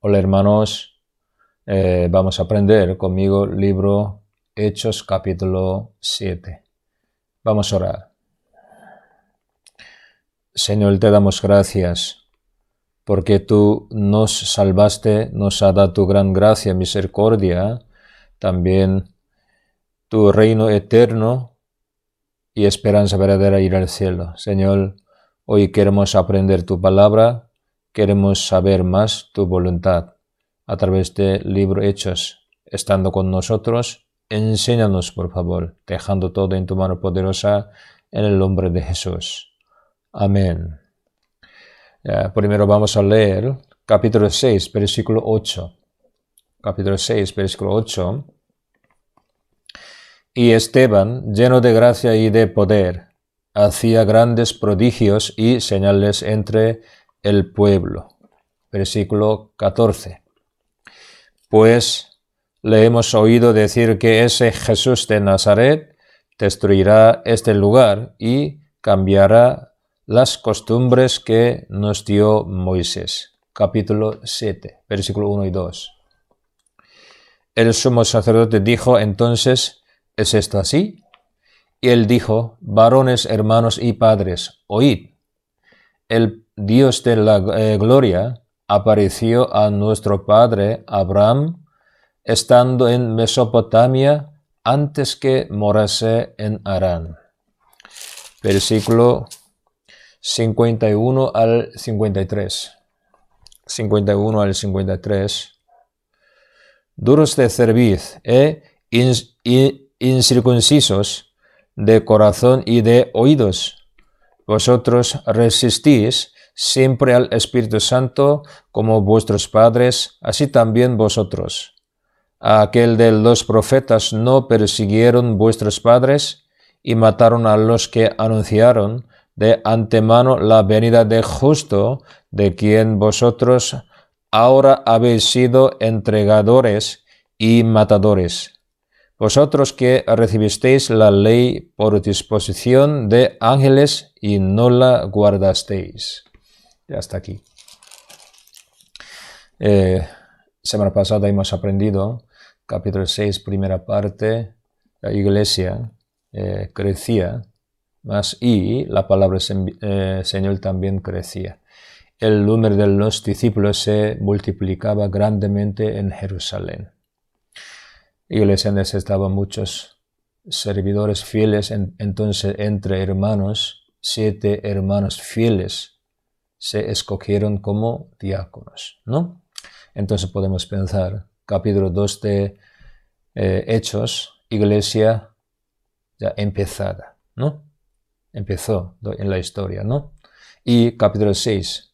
Hola hermanos, vamos a aprender conmigo libro Hechos capítulo 7. Vamos a orar. Señor, te damos gracias porque tú nos salvaste, nos ha dado tu gran gracia, misericordia, también tu reino eterno y esperanza verdadera ir al cielo. Señor, hoy queremos aprender tu palabra, queremos saber más tu voluntad. A través del libro Hechos, estando con nosotros, enséñanos, por favor, dejando todo en tu mano poderosa, en el nombre de Jesús. Amén. Primero vamos a leer capítulo 6, versículo 8. Capítulo 6, versículo 8. Y Esteban, lleno de gracia y de poder, hacía grandes prodigios y señales entre el pueblo. Versículo 14. Pues le hemos oído decir que ese Jesús de Nazaret destruirá este lugar y cambiará las costumbres que nos dio Moisés. Capítulo 7, versículo 1 y 2. El sumo sacerdote dijo entonces, ¿es esto así? Y él dijo, varones, hermanos y padres, oíd. El Dios de la gloria apareció a nuestro padre Abraham, estando en Mesopotamia, antes que morase en Harán. Versículo 51 al 53. 51 al 53. Duros de cerviz e incircuncisos de corazón y de oídos, vosotros resistís siempre al Espíritu Santo como vuestros padres, así también vosotros. A aquel de los profetas no persiguieron vuestros padres y mataron a los que anunciaron de antemano la venida de justo, de quien vosotros ahora habéis sido entregadores y matadores. Vosotros que recibisteis la ley por disposición de ángeles y no la guardasteis. Ya hasta aquí. Semana pasada hemos aprendido, capítulo 6, primera parte, la iglesia crecía más y la palabra Señor también crecía. El número de los discípulos se multiplicaba grandemente en Jerusalén. La iglesia necesitaba muchos servidores fieles, entonces entre hermanos, 7 hermanos fieles se escogieron como diáconos, ¿no? Entonces podemos pensar, capítulo 2 de Hechos, iglesia ya empezada, ¿no? Empezó en la historia, ¿no? Y capítulo 6,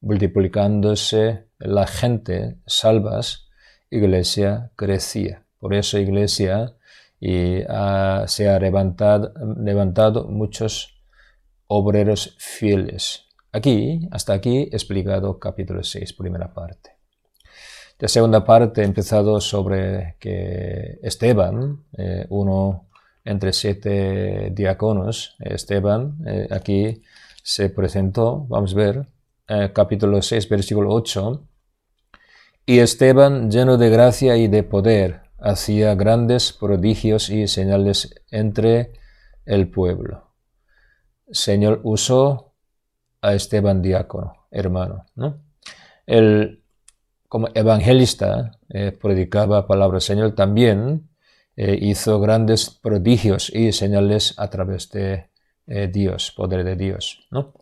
multiplicándose la gente, salvas, iglesia crecía. Por eso iglesia se ha levantado muchos obreros fieles. Hasta aquí explicado capítulo 6, primera parte. La segunda parte ha empezado sobre que Esteban, uno entre 7 diáconos, Esteban, aquí se presentó, vamos a ver, capítulo 6, versículo 8. Y Esteban, lleno de gracia y de poder, hacía grandes prodigios y señales entre el pueblo. Señor usó a Esteban diácono, hermano, ¿no? Él, como evangelista, predicaba palabra del Señor, también hizo grandes prodigios y señales a través de Dios, poder de Dios, ¿no?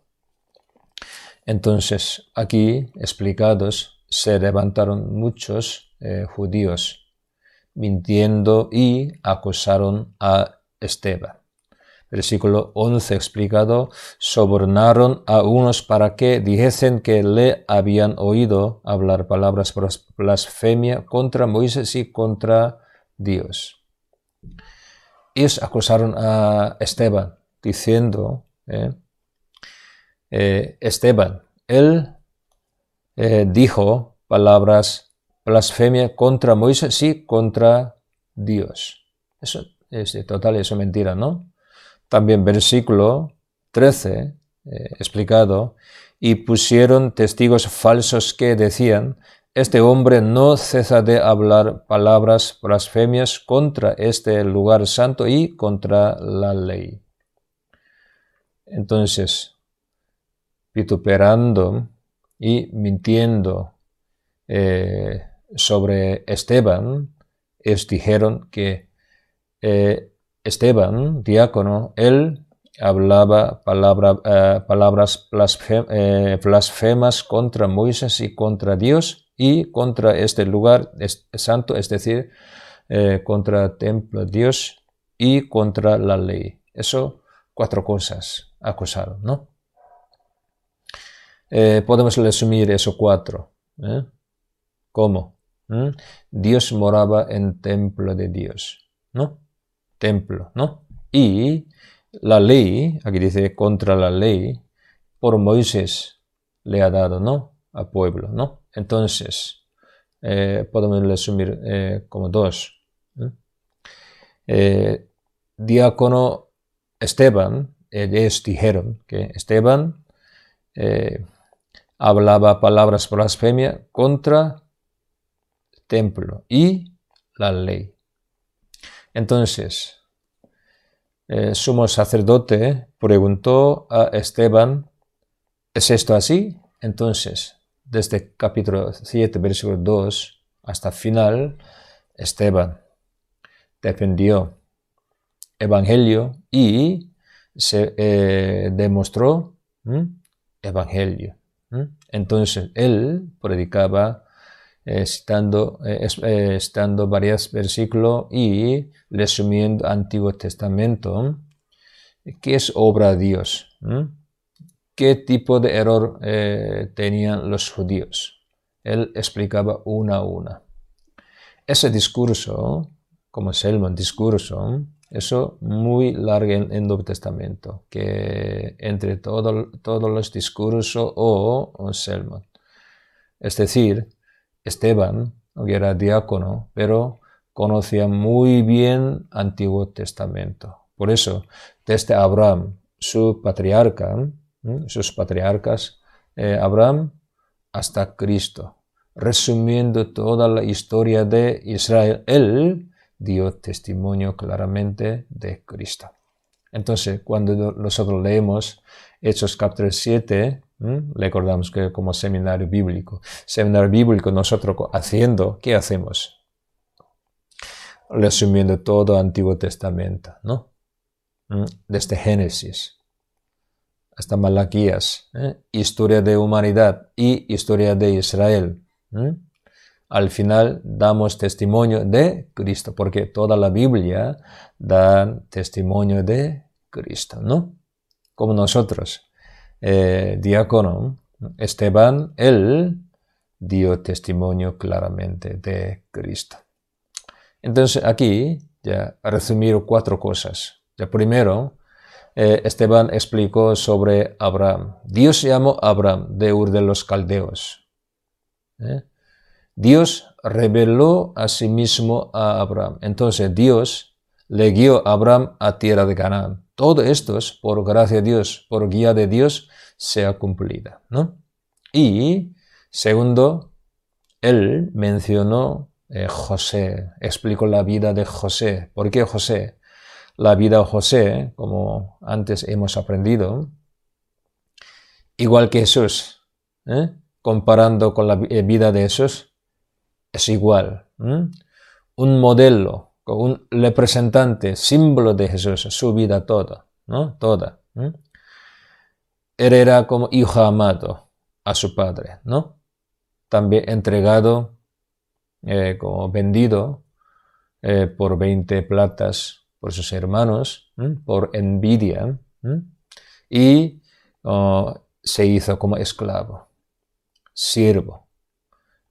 Entonces, aquí explicados, se levantaron muchos judíos mintiendo y acusaron a Esteban. Versículo 11 explicado, sobornaron a unos para que dijesen que le habían oído hablar palabras blasfemia contra Moisés y contra Dios. Ellos acusaron a Esteban diciendo, Esteban, él dijo palabras blasfemia contra Moisés y contra Dios. Eso es total, eso es mentira, ¿no? También versículo 13, explicado, y pusieron testigos falsos que decían, este hombre no cesa de hablar palabras blasfemias contra este lugar santo y contra la ley. Entonces, vituperando y mintiendo sobre Esteban, ellos dijeron que Esteban, diácono, él hablaba palabras blasfemas contra Moisés y contra Dios y contra este lugar santo, es decir, contra el templo de Dios y contra la ley. Eso, 4 cosas acusaron, ¿no? Podemos resumir eso 4. ¿Cómo? Dios moraba en templo de Dios, ¿no? Templo, ¿no? Y la ley, aquí dice contra la ley, por Moisés le ha dado, ¿no? Al pueblo, ¿no? Entonces, podemos resumir como 2. Diácono Esteban, ellos dijeron que Esteban hablaba palabras blasfemias contra el templo y la ley. Entonces, sumo sacerdote preguntó a Esteban, ¿es esto así? Entonces, desde capítulo 7, versículo 2 hasta final, Esteban defendió evangelio y se demostró evangelio. Entonces, él predicaba citando varios versículos y resumiendo Antiguo Testamento, ¿qué es obra de Dios? ¿Qué tipo de error tenían los judíos? Él explicaba una a una. Ese discurso, como sermón, discurso, eso muy largo en el Nuevo Testamento, que entre todos los discursos o sermón. Es decir, Esteban, que era diácono, pero conocía muy bien Antiguo Testamento. Por eso, desde Abraham, su patriarca, sus patriarcas, Abraham hasta Cristo, resumiendo toda la historia de Israel, él dio testimonio claramente de Cristo. Entonces, cuando nosotros leemos Hechos capítulo 7, recordamos que como seminario bíblico, nosotros haciendo, ¿qué hacemos? Resumiendo todo el Antiguo Testamento, ¿no? Desde Génesis hasta Malaquías, historia de humanidad y historia de Israel. Al final damos testimonio de Cristo, porque toda la Biblia da testimonio de Cristo, ¿no? Como nosotros. Diácono Esteban, él dio testimonio claramente de Cristo. Entonces aquí ya resumir 4 cosas. Ya primero, Esteban explicó sobre Abraham. Dios llamó a Abraham de Ur de los Caldeos. Dios reveló a sí mismo a Abraham. Entonces Dios le guió a Abraham a tierra de Canaán. Todo esto, por gracia de Dios, por guía de Dios, se ha cumplido, ¿no? Y segundo, él mencionó José, explicó la vida de José. ¿Por qué José? La vida de José, como antes hemos aprendido, igual que Jesús, comparando con la vida de Jesús, es igual. Un modelo, un representante, símbolo de Jesús, su vida toda, ¿no? Toda. Él era como hijo amado a su padre, ¿no? También entregado, como vendido por 20 platas por sus hermanos, por envidia, y se hizo como esclavo, siervo.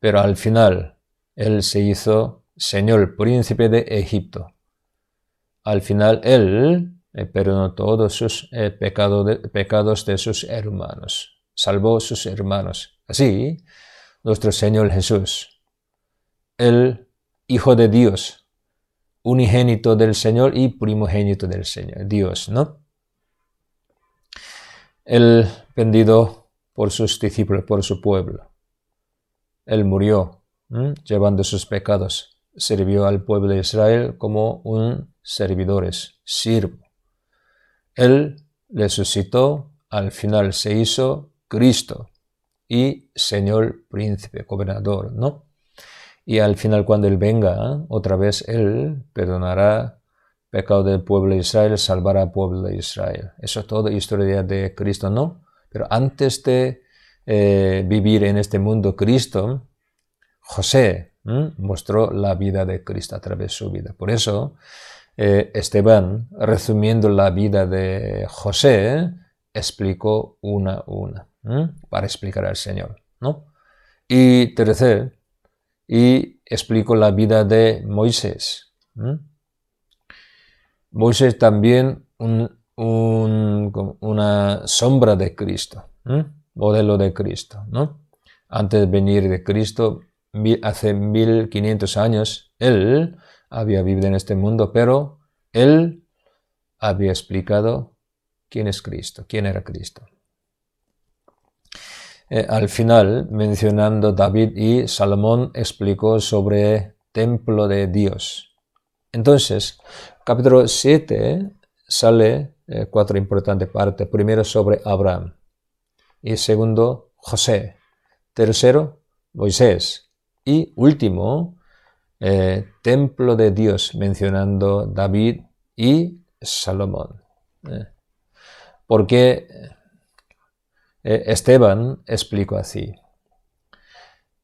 Pero al final, él se hizo señor, príncipe de Egipto. Al final, él perdonó todos sus pecados de sus hermanos, salvó sus hermanos. Así, nuestro Señor Jesús, el Hijo de Dios, unigénito del Señor y primogénito del Señor, Dios, ¿no? Él vendido por sus discípulos, por su pueblo. Él murió, llevando sus pecados. Sirvió al pueblo de Israel como un servidor, siervo. Él resucitó, al final se hizo Cristo y Señor, príncipe, gobernador, ¿no? Y al final, cuando Él venga, otra vez Él perdonará pecado del pueblo de Israel, salvará al pueblo de Israel. Eso es toda historia de Cristo, ¿no? Pero antes de vivir en este mundo Cristo, José mostró la vida de Cristo a través de su vida. Por eso, Esteban, resumiendo la vida de José, explicó una a una, para explicar al Señor, ¿no? Y tercero, y explicó la vida de Moisés. Moisés también una sombra de Cristo, modelo de Cristo, ¿no? Antes de venir de Cristo, hace 1500 años, él había vivido en este mundo, pero él había explicado quién es Cristo, quién era Cristo. Al final, mencionando David y Salomón, explicó sobre el templo de Dios. Entonces, capítulo 7 sale 4 importantes partes. Primero sobre Abraham. Y segundo, José. Tercero, Moisés. Y último, templo de Dios, mencionando David y Salomón. Porque Esteban explicó así: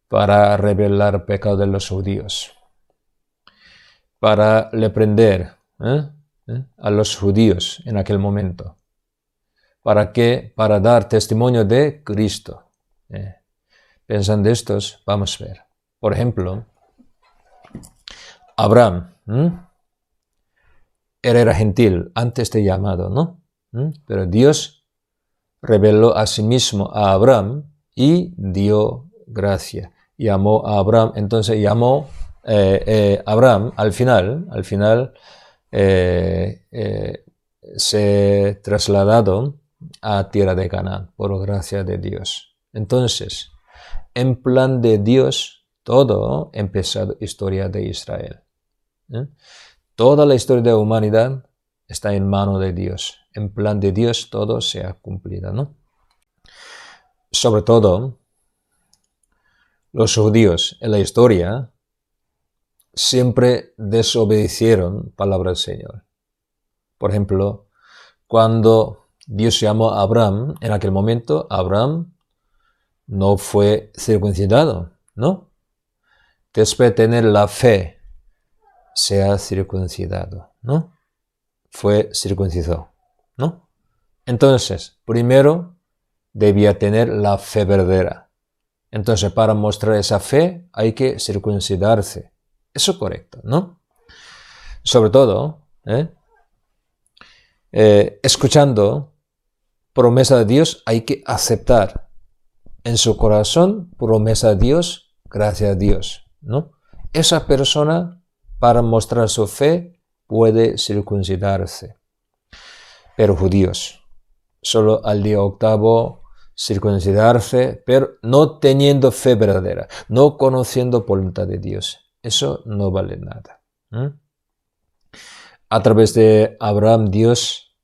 para revelar pecado de los judíos, para reprender a los judíos en aquel momento. ¿Para qué? Para dar testimonio de Cristo. Pensando estos, vamos a ver. Por ejemplo, Abraham, él era gentil antes de llamado, ¿no? Pero Dios reveló a sí mismo a Abraham y dio gracia. Llamó a Abraham, entonces llamó Abraham al final se trasladado a tierra de Canaán por gracia de Dios. Entonces, en plan de Dios, todo empezó historia de Israel. Toda la historia de la humanidad está en mano de Dios. En plan de Dios todo se ha cumplido, ¿no? Sobre todo, los judíos en la historia siempre desobedecieron palabra del Señor. Por ejemplo, cuando Dios llamó a Abraham, en aquel momento Abraham no fue circuncidado, ¿no? Después de tener la fe, se ha circuncidado, ¿no? Fue circuncidado, ¿no? Entonces, primero debía tener la fe verdadera. Entonces, para mostrar esa fe, hay que circuncidarse. Eso es correcto, ¿no? Sobre todo, escuchando promesa de Dios, hay que aceptar en su corazón promesa de Dios, gracias a Dios, ¿no? Esa persona, para mostrar su fe, puede circuncidarse. Pero judíos, solo al día octavo circuncidarse, pero no teniendo fe verdadera, no conociendo voluntad de Dios. Eso no vale nada. A través de Abraham, Dios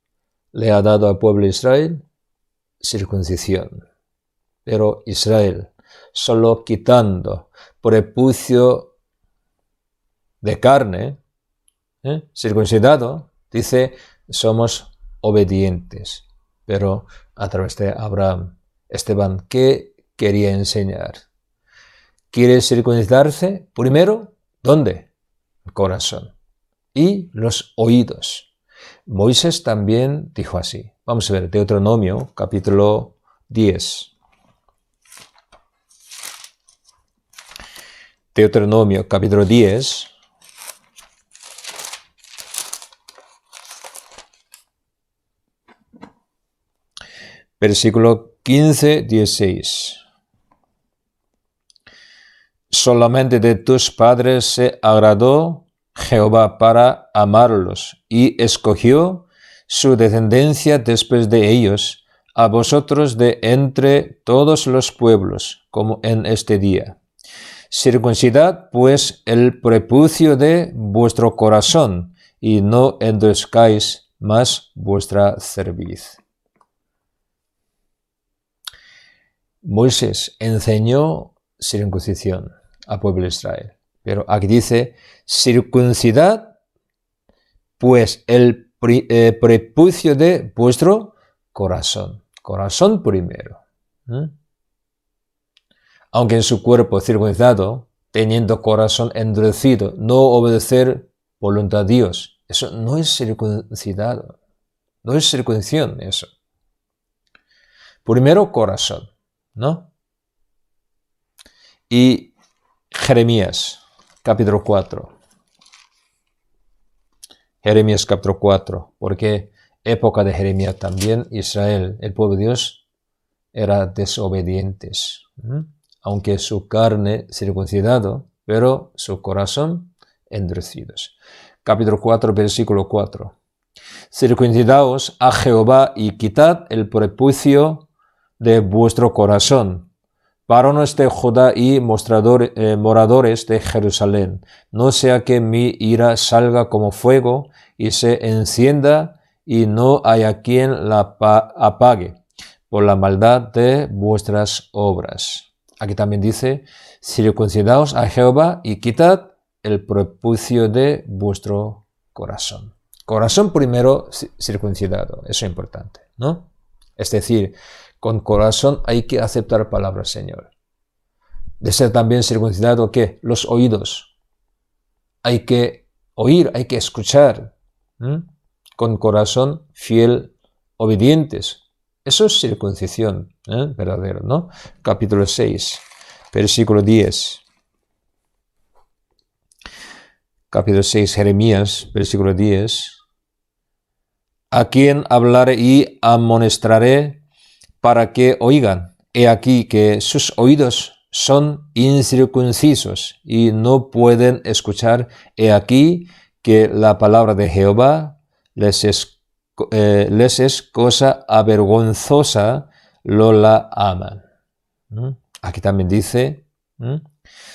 le ha dado al pueblo de Israel circuncisión. Pero Israel, solo quitando por el prepucio de carne, circuncidado, dice, somos obedientes. Pero a través de Abraham, Esteban, ¿qué quería enseñar? ¿Quiere circuncidarse? Primero, ¿dónde? El corazón y los oídos. Moisés también dijo así. Vamos a ver, Deuteronomio, capítulo 10. Deuteronomio, capítulo 10. Versículo 15-16. Solamente de tus padres se agradó Jehová para amarlos y escogió su descendencia después de ellos, a vosotros de entre todos los pueblos, como en este día. Circuncidad pues el prepucio de vuestro corazón y no endurezcáis más vuestra cerviz. Moisés enseñó circuncisión al pueblo de Israel, pero aquí dice circuncidad pues el prepucio de vuestro corazón. Corazón primero. Aunque en su cuerpo circuncidado, teniendo corazón endurecido, no obedecer voluntad de Dios. Eso no es circuncidado. No es circuncisión eso. Primero corazón, ¿no? Y Jeremías, capítulo 4. Jeremías capítulo 4, porque época de Jeremías también Israel, el pueblo de Dios, era desobedientes. Aunque su carne circuncidado, pero su corazón endurecidos. Capítulo 4, versículo 4. Circuncidaos a Jehová y quitad el prepucio de vuestro corazón, varones de Judá y moradores de Jerusalén, no sea que mi ira salga como fuego y se encienda y no haya quien la apague por la maldad de vuestras obras. Aquí también dice, circuncidaos a Jehová y quitad el prepucio de vuestro corazón. Corazón primero circuncidado, eso es importante, ¿no? Es decir, con corazón hay que aceptar palabra Señor. De ser también circuncidado, ¿qué? Los oídos. Hay que oír, hay que escuchar. Con corazón fiel, obedientes. Eso es circuncisión, verdadero, ¿no? Capítulo 6, versículo 10. Capítulo 6, Jeremías, versículo 10. A quien hablaré y amonestaré para que oigan. He aquí que sus oídos son incircuncisos y no pueden escuchar. He aquí que la palabra de Jehová les es cosa avergonzosa, lo la aman. Aquí también dice,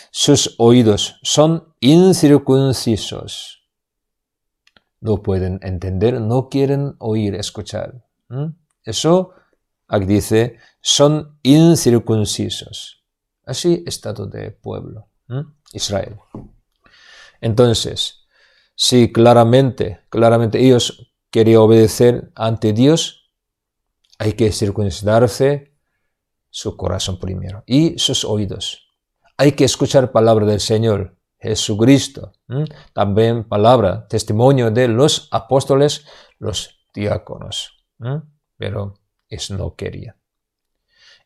sus oídos son incircuncisos. No pueden entender, no quieren oír, escuchar. Eso, aquí dice, son incircuncisos. Así estado de pueblo, Israel. Entonces, si claramente ellos querían obedecer ante Dios, hay que circuncidarse su corazón primero y sus oídos. Hay que escuchar palabra del Señor Jesucristo. También palabra, testimonio de los apóstoles, los diáconos. Pero eso no quería.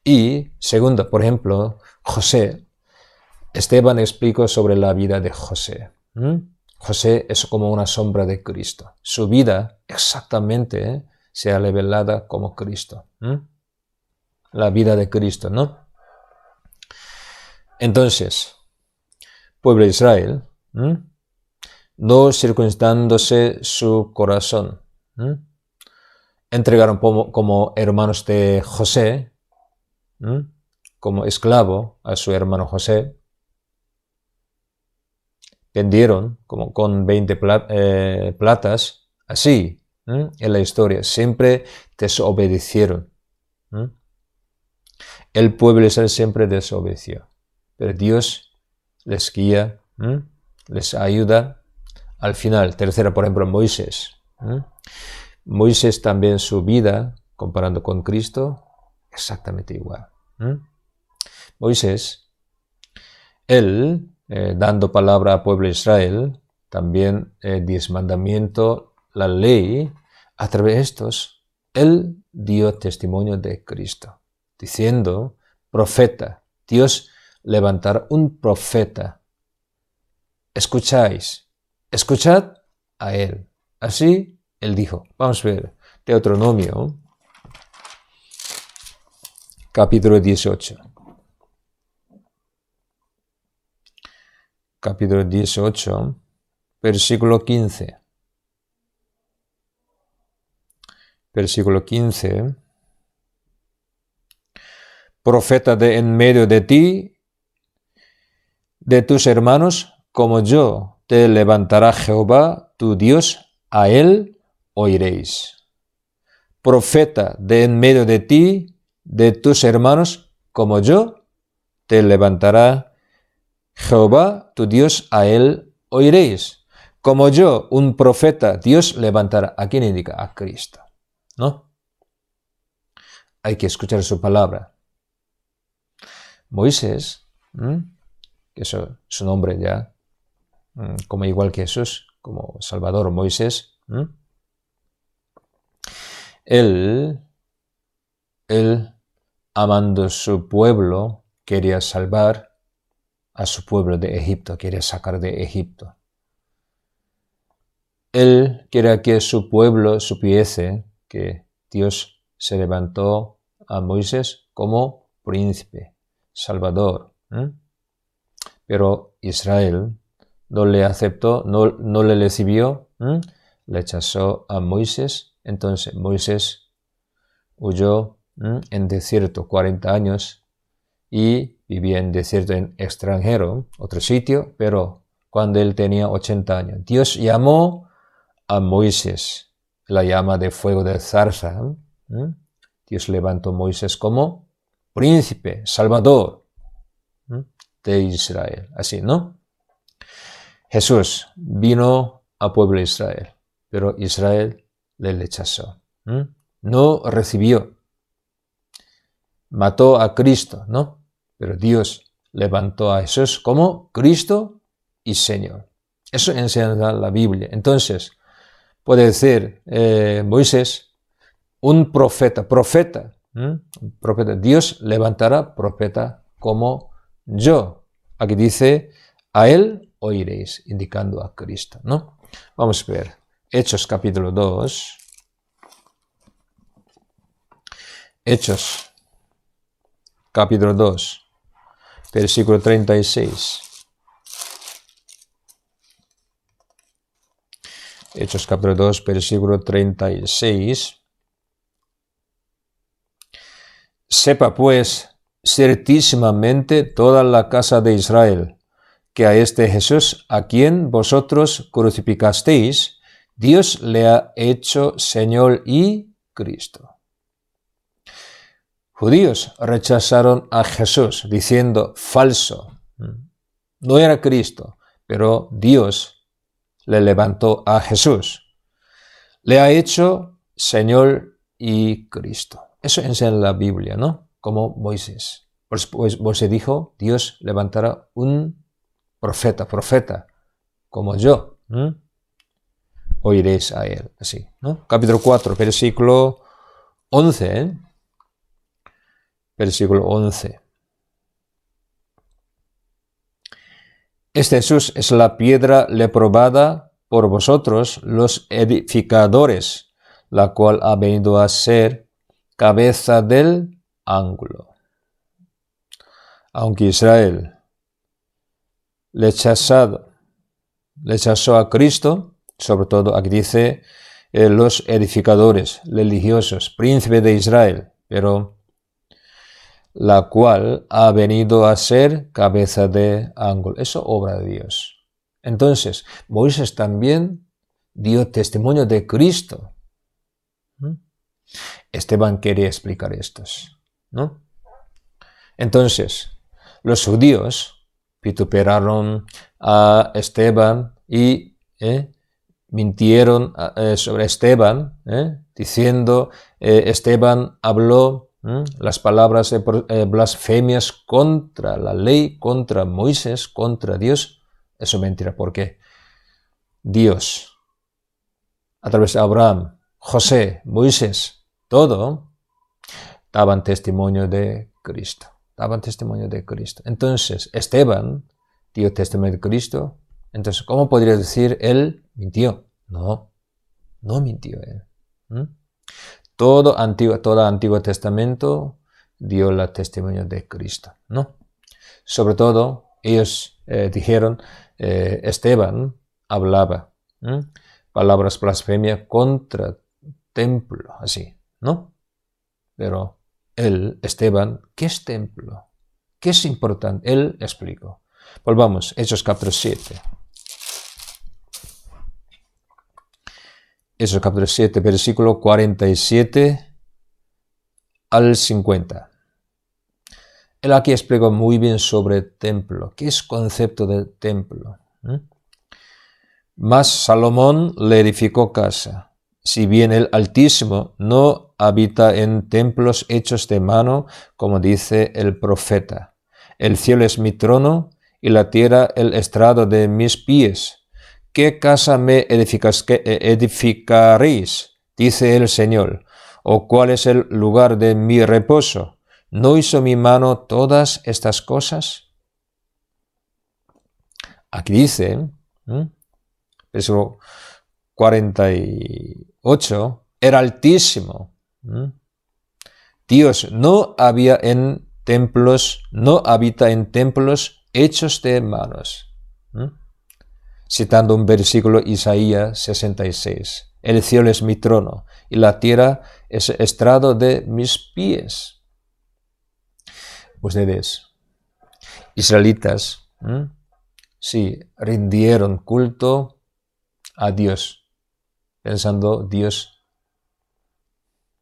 Y segundo, por ejemplo, José. Esteban explicó sobre la vida de José. José es como una sombra de Cristo. Su vida exactamente se ha revelado como Cristo. La vida de Cristo, ¿no? Entonces, pueblo de Israel, no circuncidándose su corazón, entregaron como hermanos de José, como esclavo a su hermano José, vendieron como con 20 platas, así, en la historia, siempre desobedecieron. El pueblo de Israel siempre desobedeció, pero Dios les guía, les ayuda. Al final, tercera, por ejemplo, Moisés. Moisés también su vida, comparando con Cristo, exactamente igual. Moisés, él, dando palabra al pueblo de Israel, también 10 mandamientos, la ley, a través de estos, él dio testimonio de Cristo, diciendo, profeta, Dios levantará un profeta. Escuchad a él. Así él dijo. Vamos a ver, Deuteronomio, capítulo 18. Capítulo 18, versículo 15. Versículo 15. Profeta de en medio de ti, de tus hermanos como yo te levantará Jehová tu Dios, a él oiréis. Profeta de en medio de ti, de tus hermanos como yo te levantará Jehová tu Dios, a él oiréis. Como yo, un profeta, Dios levantará. ¿A quién indica? A Cristo, ¿no? Hay que escuchar su palabra. Moisés, que es su nombre ya, como igual que Jesús, como Salvador Moisés, él, amando su pueblo, quería salvar a su pueblo de Egipto, quería sacar de Egipto. Él quería que su pueblo supiese que Dios se levantó a Moisés como príncipe, salvador. Pero Israel no le aceptó, no le recibió, le rechazó a Moisés. Entonces Moisés huyó en desierto 40 años y vivía en desierto en extranjero, otro sitio, pero cuando él tenía 80 años, Dios llamó a Moisés, la llama de fuego de zarza. Dios levantó a Moisés como príncipe, salvador de Israel. Así, ¿no? Jesús vino al pueblo de Israel, pero Israel le rechazó. No recibió. Mató a Cristo, ¿no? Pero Dios levantó a Jesús como Cristo y Señor. Eso enseña la Biblia. Entonces, puede decir Moisés, un profeta, profeta. Dios levantará profeta como yo. Aquí dice, a él oiréis, indicando a Cristo, ¿no? Vamos a ver, Hechos capítulo 2. Hechos capítulo 2, versículo 36. Hechos capítulo 2, versículo 36. Sepa pues ciertísimamente toda la casa de Israel, que a este Jesús, a quien vosotros crucificasteis, Dios le ha hecho Señor y Cristo. Judíos rechazaron a Jesús diciendo falso. No era Cristo, pero Dios le levantó a Jesús. Le ha hecho Señor y Cristo. Eso enseña la Biblia, ¿no? Como Moisés. Pues Moisés dijo, Dios levantará un profeta, como yo. Oiréis a él. Así, ¿no? Capítulo 4, versículo 11. Versículo 11. Este Jesús es la piedra reprobada por vosotros, los edificadores, la cual ha venido a ser cabeza del ángulo. Aunque Israel rechazó a Cristo, sobre todo aquí dice los edificadores religiosos, príncipe de Israel, pero la cual ha venido a ser cabeza de ángulo. Eso obra de Dios. Entonces, Moisés también dio testimonio de Cristo. Esteban quería explicar estos, ¿no? Entonces, los judíos vituperaron a Esteban y mintieron sobre Esteban, diciendo Esteban habló las palabras de blasfemias contra la ley, contra Moisés, contra Dios. Eso es mentira, porque Dios, a través de Abraham, José, Moisés, todo, daban testimonio de Cristo. Daban testimonio de Cristo. Entonces, Esteban dio testimonio de Cristo. Entonces, ¿cómo podría decir él mintió? No mintió él. Todo Antiguo Testamento dio el testimonio de Cristo, ¿no? Sobre todo, ellos dijeron, Esteban hablaba palabras blasfemia contra templo, así, ¿no? Pero él, Esteban, ¿qué es templo? ¿Qué es importante? Él explicó. Volvamos, Hechos capítulo 7. Hechos capítulo 7, versículo 47 al 50. Él aquí explica muy bien sobre el templo. ¿Qué es concepto de templo? Mas Salomón le edificó casa. Si bien el Altísimo no habita en templos hechos de mano, como dice el profeta. El cielo es mi trono y la tierra el estrado de mis pies. ¿Qué casa me edificaréis? Dice el Señor. ¿O cuál es el lugar de mi reposo? ¿No hizo mi mano todas estas cosas? Aquí dice, versículo 48, era Altísimo. Dios no habita en templos hechos de manos. Citando un versículo Isaías 66. El cielo es mi trono y la tierra es el estrado de mis pies. Ustedes, israelitas, sí, rindieron culto a Dios, pensando Dios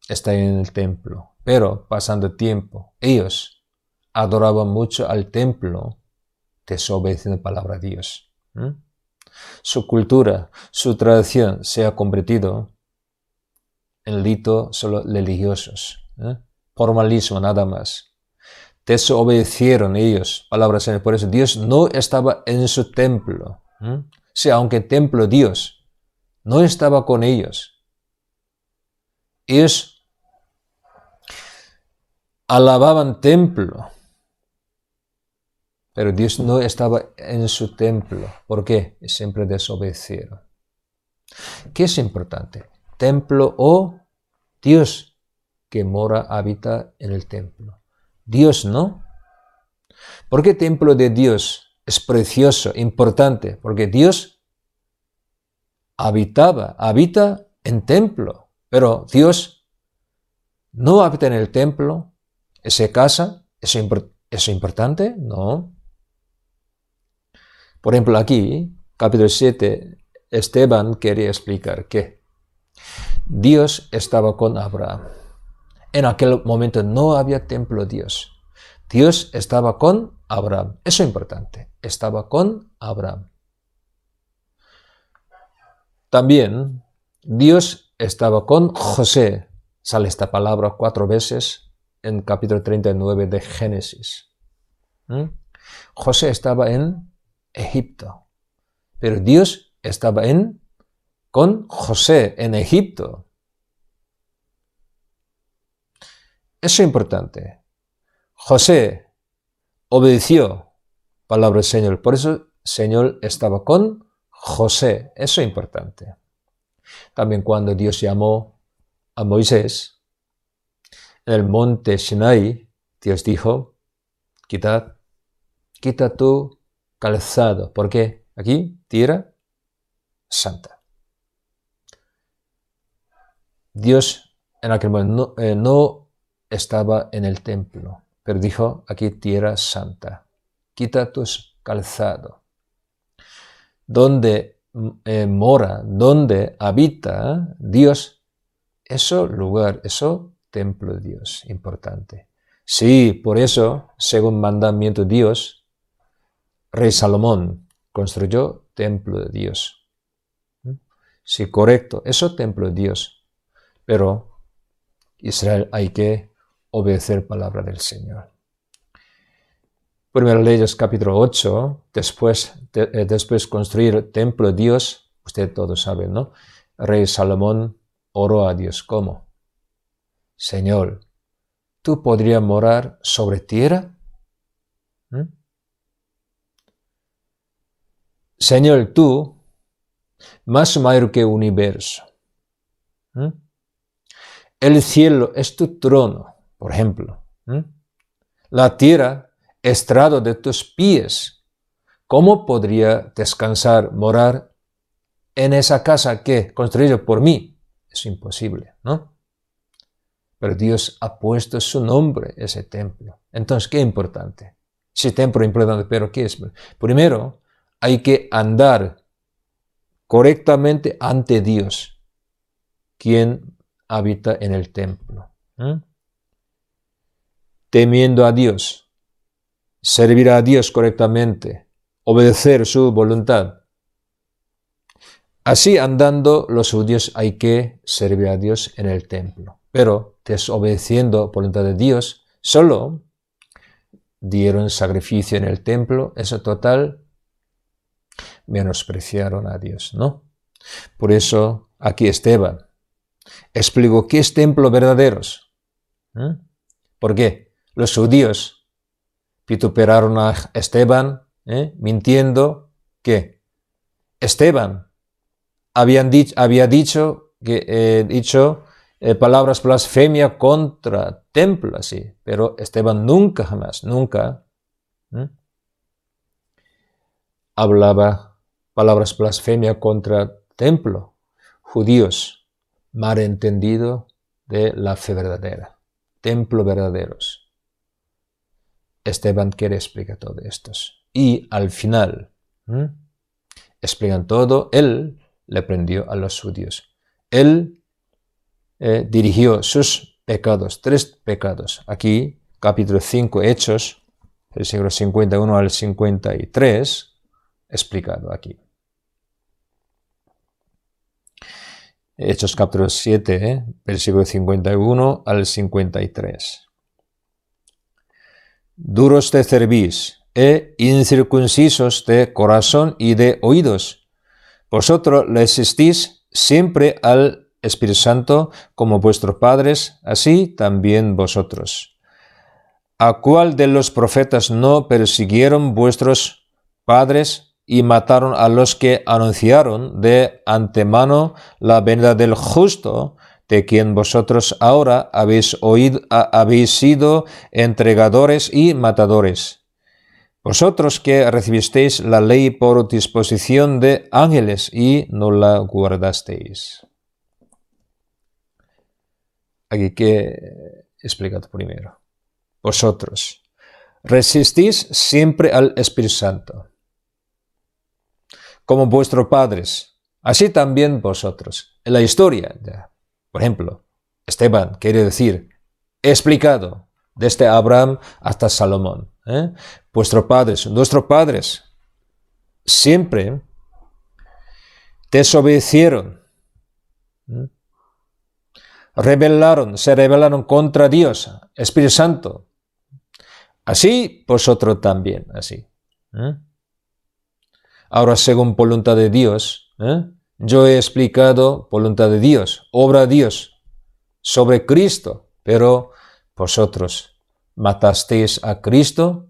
está en el templo. Pero pasando tiempo, ellos adoraban mucho al templo, desobedeciendo la palabra de Dios. Su cultura, su tradición se ha convertido en ritos solo religiosos, formalismo nada más. Desobedecieron ellos, palabras en el, por eso Dios no estaba en su templo. Sí, aunque templo Dios no estaba con ellos. Ellos alababan templo, pero Dios no estaba en su templo. ¿Por qué? Siempre desobedecieron. ¿Qué es importante? Templo o Dios que mora, habita en el templo. Dios no. ¿Por qué templo de Dios es precioso, importante? Porque Dios habita en templo, pero Dios no habita en el templo. ¿Se casa? ¿Es importante? No. Por ejemplo, aquí, capítulo 7, Esteban quería explicar que Dios estaba con Abraham. En aquel momento no había templo Dios. Dios estaba con Abraham. Eso es importante. Estaba con Abraham. También Dios estaba con José. Sale esta palabra 4 veces en capítulo 39 de Génesis. José estaba en Egipto. Pero Dios estaba con José en Egipto. Eso es importante. José obedeció palabra del Señor. Por eso el Señor estaba con José. Eso es importante. También cuando Dios llamó a Moisés en el monte Sinai, Dios dijo, quita tu calzado. ¿Por qué? Aquí, tierra santa. Dios en aquel momento no estaba en el templo, pero dijo, aquí tierra santa, quita tus calzados. Donde mora, donde habita Dios, eso lugar, eso templo de Dios, importante. Sí, por eso, según mandamiento de Dios, Rey Salomón construyó templo de Dios. Sí, correcto, eso templo de Dios. Pero Israel hay que obedecer palabra del Señor. Primero Reyes capítulo 8, después construir el templo de Dios, usted todos saben, ¿no? Rey Salomón oró a Dios, ¿cómo? Señor, ¿tú podrías morar sobre tierra? Señor, tú, más mayor que el universo. El cielo es tu trono, por ejemplo. La tierra, estrado de tus pies. ¿Cómo podría descansar, morar en esa casa que construyó por mí? Es imposible, ¿no? Pero Dios ha puesto su nombre en ese templo. Entonces, ¿qué es importante? Sí, templo importante, pero ¿qué es? Primero, hay que andar correctamente ante Dios, quien habita en el templo. Temiendo a Dios, servir a Dios correctamente, obedecer su voluntad. Así andando los judíos hay que servir a Dios en el templo. Pero desobedeciendo la voluntad de Dios, solo dieron sacrificio en el templo, eso total, menospreciaron a Dios, ¿no? Por eso aquí Esteban explicó qué es templo verdaderos. ¿Por qué? Los judíos vituperaron a Esteban, mintiendo que Esteban había dicho palabras blasfemia contra templo, así, pero Esteban nunca, jamás, nunca hablaba palabras blasfemia contra templo. Judíos, malentendido de la fe verdadera, templo verdaderos. Esteban quiere explicar todo esto. Y al final, explican todo, él le prendió a los judíos. Él dirigió sus pecados, 3 pecados. Aquí, capítulo 5, Hechos, versículos 51 al 53, explicado aquí. Hechos capítulo 7, versículo 51 al 53. Duros de cerviz e incircuncisos de corazón y de oídos. Vosotros resistís siempre al Espíritu Santo como vuestros padres, así también vosotros. ¿A cuál de los profetas no persiguieron vuestros padres y mataron a los que anunciaron de antemano la venida del justo, de quien vosotros ahora habéis sido entregadores y matadores? Vosotros que recibisteis la ley por disposición de ángeles y no la guardasteis. Aquí que explicado primero. Vosotros resistís siempre al Espíritu Santo, como vuestros padres, así también vosotros. En la historia, por ejemplo, Esteban quiere decir, explicado, desde Abraham hasta Salomón. Vuestros padres, siempre desobedecieron, se rebelaron contra Dios, Espíritu Santo. Así vosotros también, así. Ahora, según voluntad de Dios, yo he explicado voluntad de Dios, obra de Dios, sobre Cristo, pero vosotros matasteis a Cristo,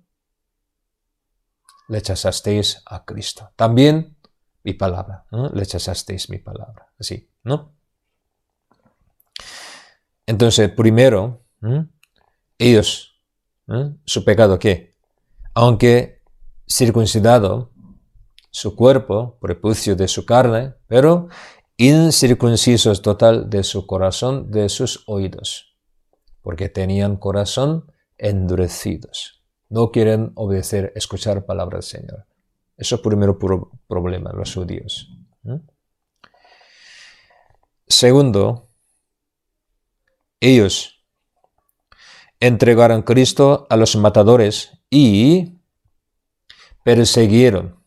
le rechazasteis a Cristo. También mi palabra, le rechazasteis mi palabra, así, ¿no? Entonces, primero, ellos, su pecado, ¿qué? Aunque circuncidado su cuerpo, prepucio de su carne, pero incircuncisos total de su corazón, de sus oídos, porque tenían corazón endurecidos. No quieren obedecer, escuchar palabra del Señor. Eso es el primer problema, los judíos. Segundo, ellos entregaron a Cristo a los matadores y persiguieron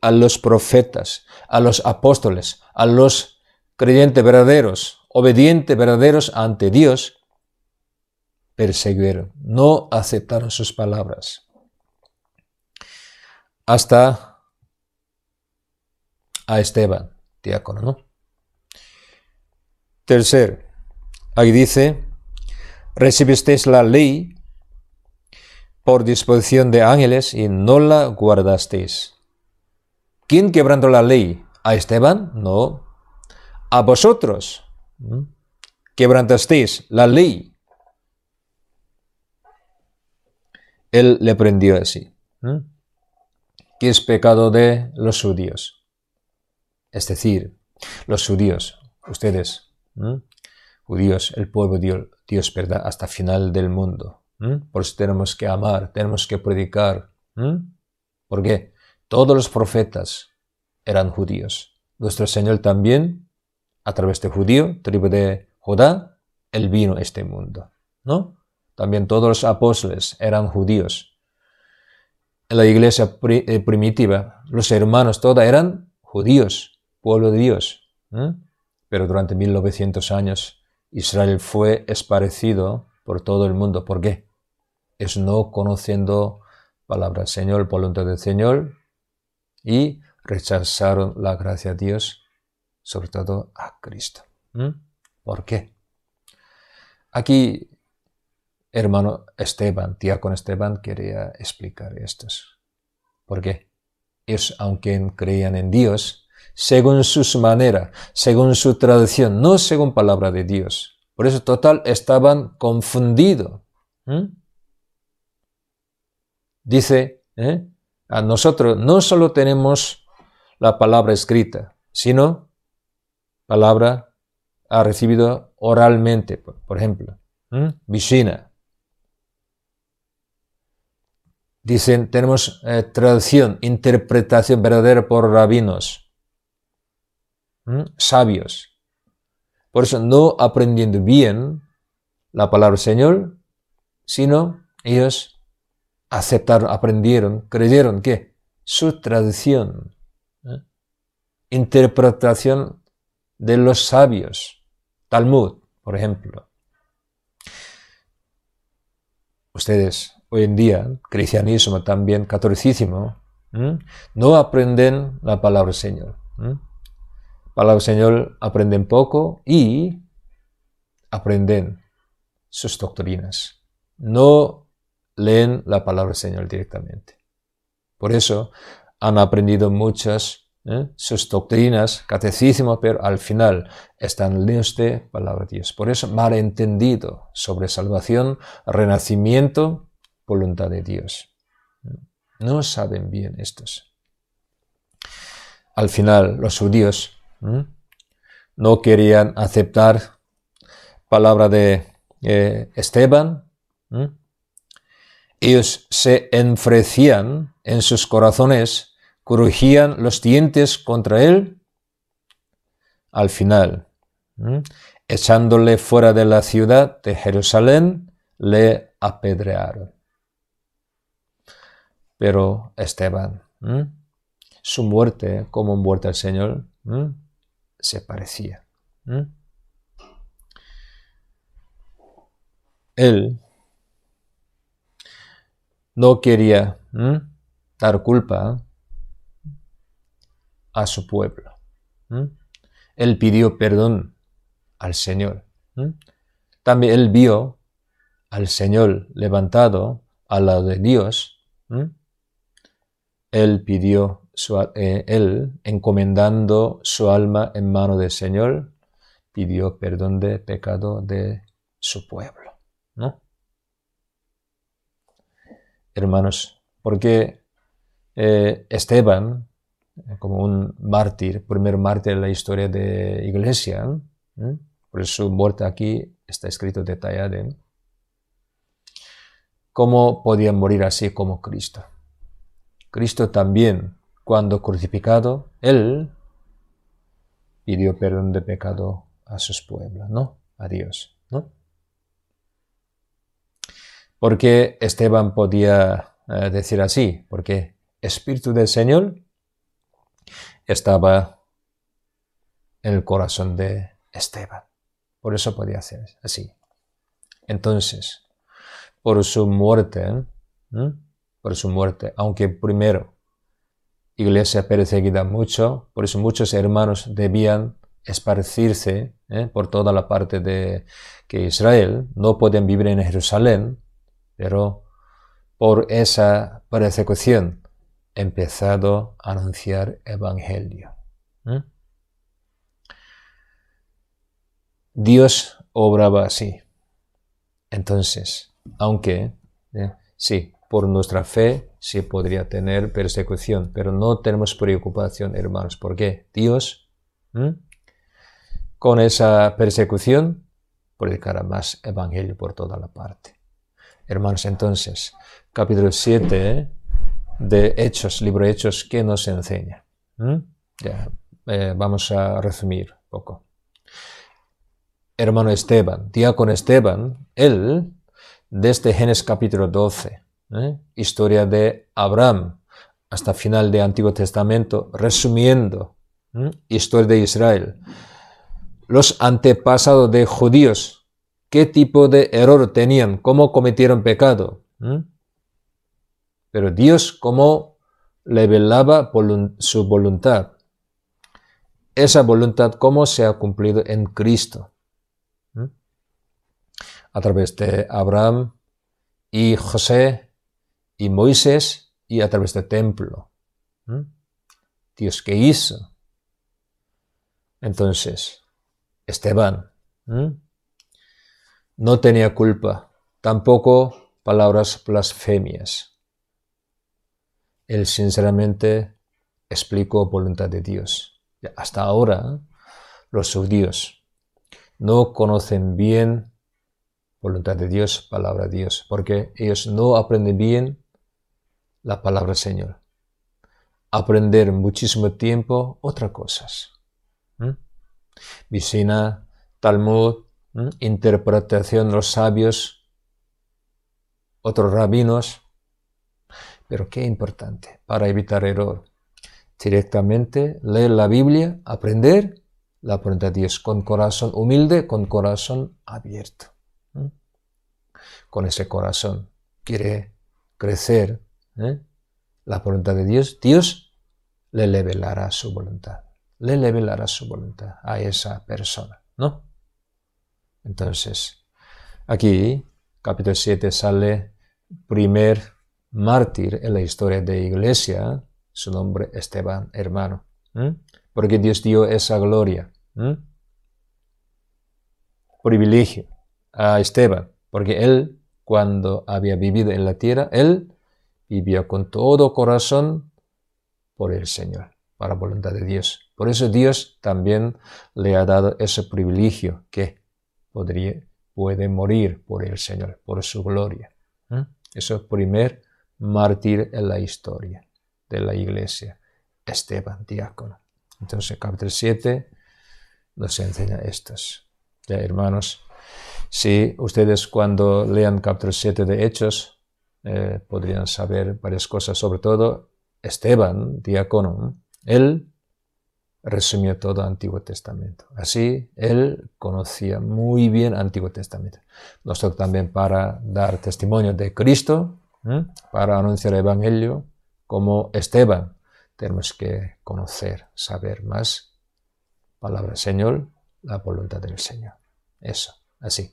a los profetas, a los apóstoles, a los creyentes verdaderos, obedientes verdaderos ante Dios, persiguieron, no aceptaron sus palabras. Hasta a Esteban, diácono, ¿no? Tercero, ahí dice, recibisteis la ley por disposición de ángeles y no la guardasteis. ¿Quién quebrantó la ley? ¿A Esteban? No. A vosotros quebrantasteis la ley. Él le prendió así. ¿Qué es pecado de los judíos? Es decir, los judíos, ustedes, judíos, el pueblo de Dios, ¿verdad? Hasta final del mundo. Por eso tenemos que amar, tenemos que predicar. ¿Por qué? Todos los profetas eran judíos. Nuestro Señor también, a través de judío, tribu de Judá, Él vino a este mundo, ¿no? También todos los apóstoles eran judíos. En la iglesia primitiva, los hermanos todos eran judíos, pueblo de Dios. Pero durante 1900 años, Israel fue esparcido por todo el mundo. ¿Por qué? Es no conociendo palabra del Señor, voluntad del Señor, y rechazaron la gracia de Dios, sobre todo a Cristo. ¿Por qué? Aquí, hermano Esteban, diácono Esteban, quería explicar esto. ¿Por qué? Ellos, aunque creían en Dios, según sus maneras, según su tradición, no según palabra de Dios. Por eso, total, estaban confundidos. Dice, a nosotros no solo tenemos la palabra escrita, sino palabra ha recibido oralmente, por ejemplo, Mishina. Dicen, tenemos traducción, interpretación verdadera por rabinos, sabios. Por eso, no aprendiendo bien la palabra del Señor, sino ellos aceptaron, aprendieron, creyeron que su tradición, interpretación de los sabios, Talmud, por ejemplo. Ustedes hoy en día, cristianismo también, catolicismo, no aprenden la palabra del Señor. Palabra del Señor aprenden poco y aprenden sus doctrinas. No leen la palabra del Señor directamente. Por eso han aprendido muchas sus doctrinas, catecismo, pero al final están lejos de palabra de Dios. Por eso malentendido sobre salvación, renacimiento, voluntad de Dios. No saben bien estos. Al final los judíos no querían aceptar palabra de Esteban. Ellos se enfurecían en sus corazones, crujían los dientes contra él. Al final, echándole fuera de la ciudad de Jerusalén, le apedrearon. Pero Esteban, su muerte, como muerte al Señor, se parecía. Él no quería dar culpa a su pueblo. Él pidió perdón al Señor. También él vio al Señor levantado al lado de Dios. Él pidió, él encomendando su alma en mano del Señor, pidió perdón de pecado de su pueblo, ¿no? Hermanos, porque Esteban, como un mártir, primer mártir de la historia de la iglesia, por su muerte aquí está escrito detallado, ¿cómo podía morir así como Cristo? Cristo también, cuando crucificado, él pidió perdón de pecado a sus pueblos, ¿no? A Dios, ¿no? Porque Esteban podía decir así, porque el Espíritu del Señor estaba en el corazón de Esteban. Por eso podía hacer así. Entonces, por su muerte, aunque primero iglesia perseguida mucho, por eso muchos hermanos debían esparcirse por toda la parte de que Israel, no podían vivir en Jerusalén, pero por esa persecución he empezado a anunciar evangelio. Dios obraba así. Entonces, aunque sí, por nuestra fe sí podría tener persecución, pero no tenemos preocupación, hermanos, porque Dios con esa persecución predicará más evangelio por toda la parte. Hermanos, entonces, capítulo 7 de Hechos, libro de Hechos, ¿qué nos enseña? Ya, vamos a resumir un poco. Hermano Esteban, diácono Esteban, él, desde Génesis capítulo 12, historia de Abraham, hasta final del Antiguo Testamento, resumiendo, historia de Israel, los antepasados de judíos, qué tipo de error tenían, cómo cometieron pecado, pero Dios cómo revelaba su voluntad. Esa voluntad cómo se ha cumplido en Cristo, a través de Abraham y José y Moisés y a través del templo. Dios, ¿qué hizo? Entonces, Esteban no tenía culpa, tampoco palabras blasfemias. Él sinceramente explicó voluntad de Dios. Hasta ahora, los judíos no conocen bien voluntad de Dios, palabra de Dios, porque ellos no aprenden bien la palabra del Señor. Aprender muchísimo tiempo otras cosas. Vicina, Talmud, interpretación de los sabios, otros rabinos. Pero qué importante, para evitar error, directamente leer la Biblia, aprender la voluntad de Dios con corazón humilde, con corazón abierto. Con ese corazón quiere crecer la voluntad de Dios, Dios le revelará su voluntad. Le revelará su voluntad a esa persona, ¿no? Entonces, aquí, capítulo 7, sale primer mártir en la historia de la iglesia, su nombre Esteban, hermano. Porque Dios dio esa gloria, privilegio a Esteban, porque él, cuando había vivido en la tierra, él vivía con todo corazón por el Señor, para la voluntad de Dios. Por eso Dios también le ha dado ese privilegio que puede morir por el Señor, por su gloria. Eso es el primer mártir en la historia de la iglesia, Esteban, diácono. Entonces, capítulo 7 nos enseña estos. Ya, hermanos, si ustedes cuando lean capítulo 7 de Hechos podrían saber varias cosas, sobre todo Esteban, diácono, él resumió todo el Antiguo Testamento. Así, él conocía muy bien el Antiguo Testamento. Nosotros también para dar testimonio de Cristo, para anunciar el Evangelio, como Esteban, tenemos que conocer, saber más palabra del Señor, la voluntad del Señor. Eso, así.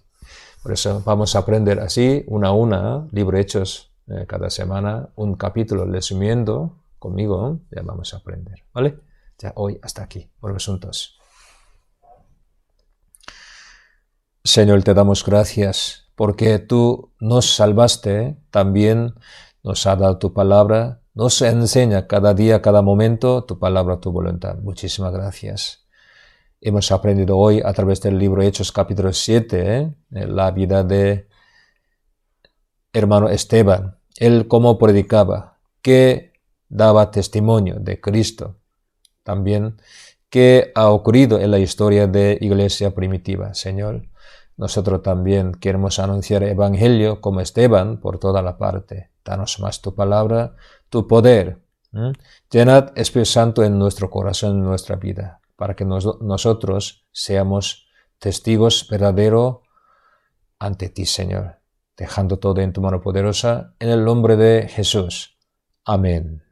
Por eso vamos a aprender así, una a una, libro de Hechos, cada semana, un capítulo resumiendo conmigo, ya vamos a aprender, ¿vale? Ya hoy hasta aquí, por los asuntos. Señor, te damos gracias porque tú nos salvaste, también nos ha dado tu palabra, nos enseña cada día, cada momento tu palabra, tu voluntad. Muchísimas gracias. Hemos aprendido hoy a través del libro Hechos capítulo 7, la vida de hermano Esteban, él cómo predicaba, que daba testimonio de Cristo. También qué ha ocurrido en la historia de la iglesia primitiva. Señor, nosotros también queremos anunciar el Evangelio como Esteban por toda la parte. Danos más tu palabra, tu poder. Llenad Espíritu Santo en nuestro corazón, en nuestra vida, para que nosotros seamos testigos verdaderos ante ti, Señor, dejando todo en tu mano poderosa, en el nombre de Jesús. Amén.